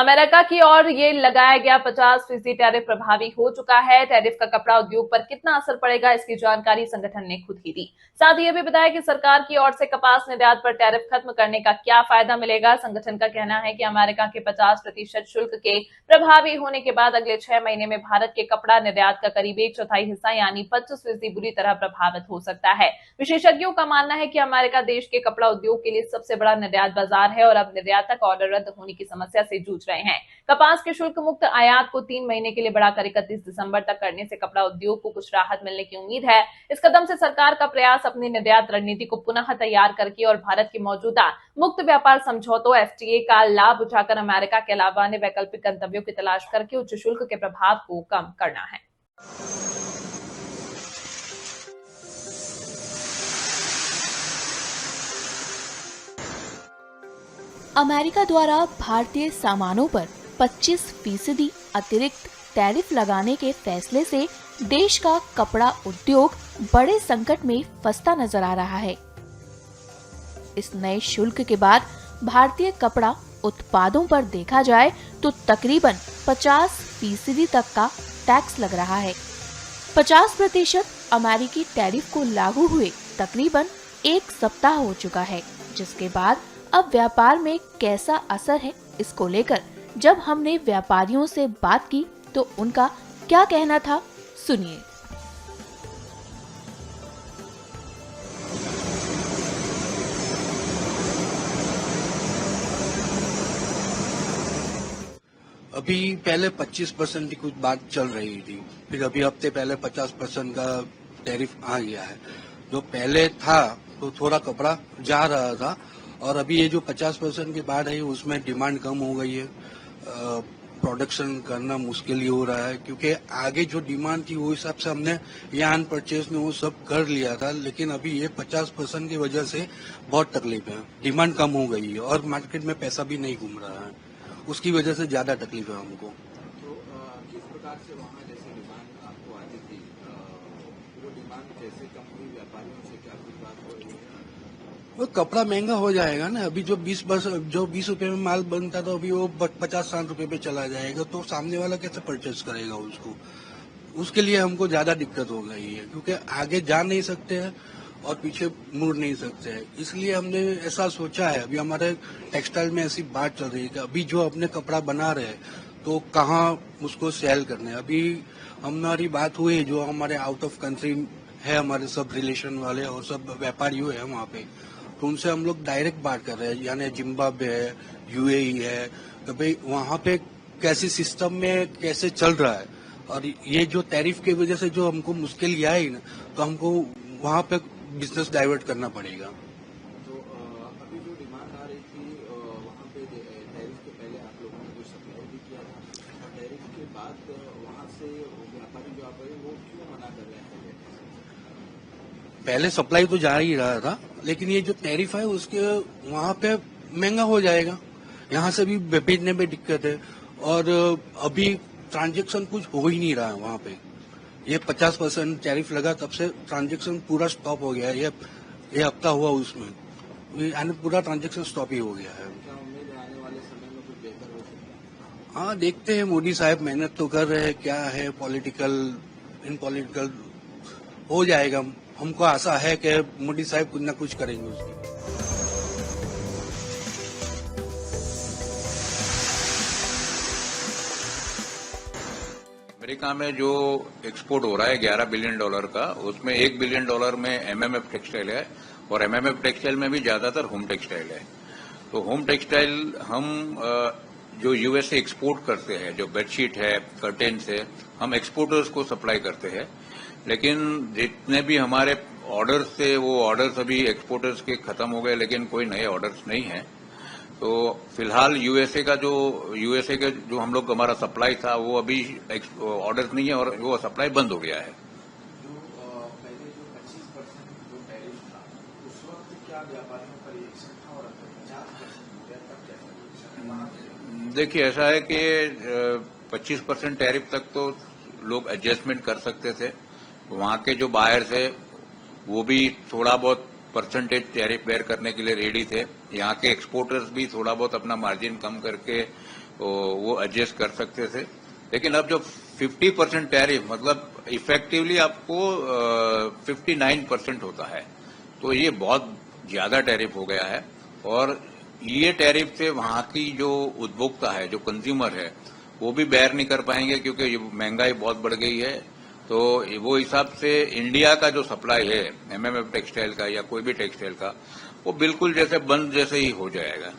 America की ओर ये लगाया गया 50% टैरिफ प्रभावी हो चुका है। टैरिफ का कपड़ा उद्योग पर कितना असर पड़ेगा, इसकी जानकारी संगठन ने खुद ही दी। साथ ही ये भी बताया कि सरकार की ओर से कपास निर्यात पर टैरिफ खत्म करने का क्या फायदा मिलेगा। संगठन का कहना है कि अमेरिका के 50% शुल्क के प्रभावी होने के बाद अगले 6 महीने में भारत के कपड़ा निर्यात का करीब 1/4 हिस्सा यानी 25% बुरी तरह प्रभावित हो सकता है। विशेषज्ञों का मानना है कि अमेरिका देश के कपड़ा उद्योग के लिए सबसे बड़ा निर्यात बाजार है और अब निर्यातक ऑर्डर रद्द होने की समस्या से जूझ रहे हैं। कपास के शुल्क मुक्त आयात को 3 महीने के लिए बढ़ाकर 31 दिसंबर तक करने से कपड़ा उद्योग को कुछ राहत मिलने की उम्मीद है। इस कदम से सरकार का प्रयास अपनी निर्यात रणनीति को पुनः तैयार करके और भारत की मौजूदा मुक्त व्यापार समझौतों एफटीए का लाभ उठाकर अमेरिका के अलावा अन्य वैकल्पिक गंतव्यों की तलाश करके उच्च शुल्क के प्रभाव को कम करना है। अमेरिका द्वारा भारतीय सामानों पर 25% अतिरिक्त टैरिफ लगाने के फैसले से देश का कपड़ा उद्योग बड़े संकट में फंसता नजर आ रहा है। इस नए शुल्क के बाद भारतीय कपड़ा उत्पादों पर देखा जाए तो तकरीबन 50% तक का टैक्स लग रहा है। 50% अमेरिकी टैरिफ को लागू हुए तकरीबन 1 सप्ताह हो चुका है, जिसके बाद अब व्यापार में कैसा असर है, इसको लेकर जब हमने व्यापारियों से बात की तो उनका क्या कहना था, सुनिए। अभी पहले 25% की कुछ बात चल रही थी, फिर अभी हफ्ते पहले 50% का टैरिफ आ गया है। जो पहले था तो थोड़ा कपड़ा जा रहा था और अभी ये जो 50% की बात है उसमें डिमांड कम हो गई है। प्रोडक्शन करना मुश्किल ही हो रहा है क्योंकि आगे जो डिमांड थी वो हिसाब से हमने यान परचेज में वो सब कर लिया था, लेकिन अभी ये 50% की वजह से बहुत तकलीफ है। डिमांड कम हो गई है और मार्केट में पैसा भी नहीं घूम रहा है, उसकी वजह से ज्यादा तकलीफ है हमको। तो किस प्रकार से वहाँ जैसे डिमांड आपको आती थी, वो डिमांड जैसे कम हुई, व्यापारियों से क्या कुछ बात हो रही है? वो कपड़ा महंगा हो जाएगा ना। अभी जो 20 रुपए में माल बनता था अभी वो 50-60 रुपए पे चला जाएगा, तो सामने वाला कैसे परचेज करेगा उसको। उसके लिए हमको ज्यादा दिक्कत हो गई है क्योंकि आगे जा नहीं सकते हैं और पीछे मुड़ नहीं सकते हैं। इसलिए हमने ऐसा सोचा है। अभी हमारे टेक्सटाइल में ऐसी बात चल रही है कि अभी जो अपने कपड़ा बना रहे हैं तो कहाँ उसको सेल करना है। अभी हमारी बात हुई जो हमारे आउट ऑफ कंट्री है, हमारे सब रिलेशन वाले और सब व्यापारी है वहाँ पे, तो उनसे हम लोग डायरेक्ट बात कर रहे हैं। यानी जिम्बाब्वे है, यूएई है, तो भाई वहाँ पे कैसे सिस्टम में कैसे चल रहा है और ये जो टैरिफ की वजह से जो हमको मुश्किल ये आई ना, तो हमको वहाँ पे बिजनेस डाइवर्ट करना पड़ेगा। तो अभी जो डिमांड आ रही थी वहाँ पे टैरिफ के पहले आप लोगों ने कुछ सप्लाई भी किया था और टैरिफ के बाद वहाँ से व्यापारी जो आप वो क्यों मना कर रहे हैं? पहले सप्लाई तो जा ही रहा था, लेकिन ये जो टैरिफ है उसके वहाँ पे महंगा हो जाएगा। यहाँ से भी भेजने में दिक्कत है और अभी ट्रांजैक्शन कुछ हो ही नहीं रहा है वहाँ पे। ये 50% टैरिफ लगा तब से ट्रांजैक्शन पूरा स्टॉप हो गया है। ये हफ्ता हुआ उसमें, यानी पूरा ट्रांजैक्शन स्टॉप ही हो गया है। क्या उम्मीद है आने वाले समय में कुछ बेहतर हो सकता है? हाँ, देखते हैं। मोदी साहब मेहनत तो कर रहे हैं, क्या है पॉलिटिकल हो जाएगा। हमको आशा है कि मोदी साहब कुछ न कुछ करेंगे उसकी। अमेरिका में जो एक्सपोर्ट हो रहा है $11 बिलियन का, उसमें $1 बिलियन में एमएमएफ टेक्सटाइल है और एमएमएफ टेक्सटाइल में भी ज्यादातर होम टेक्सटाइल है। तो होम टेक्सटाइल हम जो यूएस से एक्सपोर्ट करते हैं, जो बेडशीट है, कर्टेन्स है, हम एक्सपोर्टर्स को सप्लाई करते हैं। लेकिन जितने भी हमारे ऑर्डर्स थे वो ऑर्डर्स अभी एक्सपोर्टर्स के खत्म हो गए, लेकिन कोई नए ऑर्डर्स नहीं है। तो फिलहाल यूएसए का जो हम लोग हमारा सप्लाई था वो अभी ऑर्डर्स नहीं है और वो सप्लाई बंद हो गया है। जो पहले जो 25% जो टैरिफ था उस वक्त क्या व्यापारियों का रिएक्शन था और 50% तक कैसा? देखिए, ऐसा है कि 25% टैरिफ तक तो लोग एडजस्टमेंट कर सकते थे। वहाँ के जो बायर्स है वो भी थोड़ा बहुत परसेंटेज टैरिफ बेयर करने के लिए रेडी थे। यहाँ के एक्सपोर्टर्स भी थोड़ा बहुत अपना मार्जिन कम करके वो एडजस्ट कर सकते थे। लेकिन अब जो 50% टैरिफ मतलब इफेक्टिवली आपको 59% होता है, तो ये बहुत ज्यादा टैरिफ हो गया है। और ये टैरिफ से वहां की जो उपभोक्ता है, जो कंज्यूमर है, वो भी बेयर नहीं कर पाएंगे क्योंकि महंगाई बहुत बढ़ गई है। तो वो हिसाब से इंडिया का जो सप्लाई है एमएमएफ टेक्सटाइल का या कोई भी टेक्सटाइल का, वो बिल्कुल जैसे बंद जैसे ही हो जाएगा।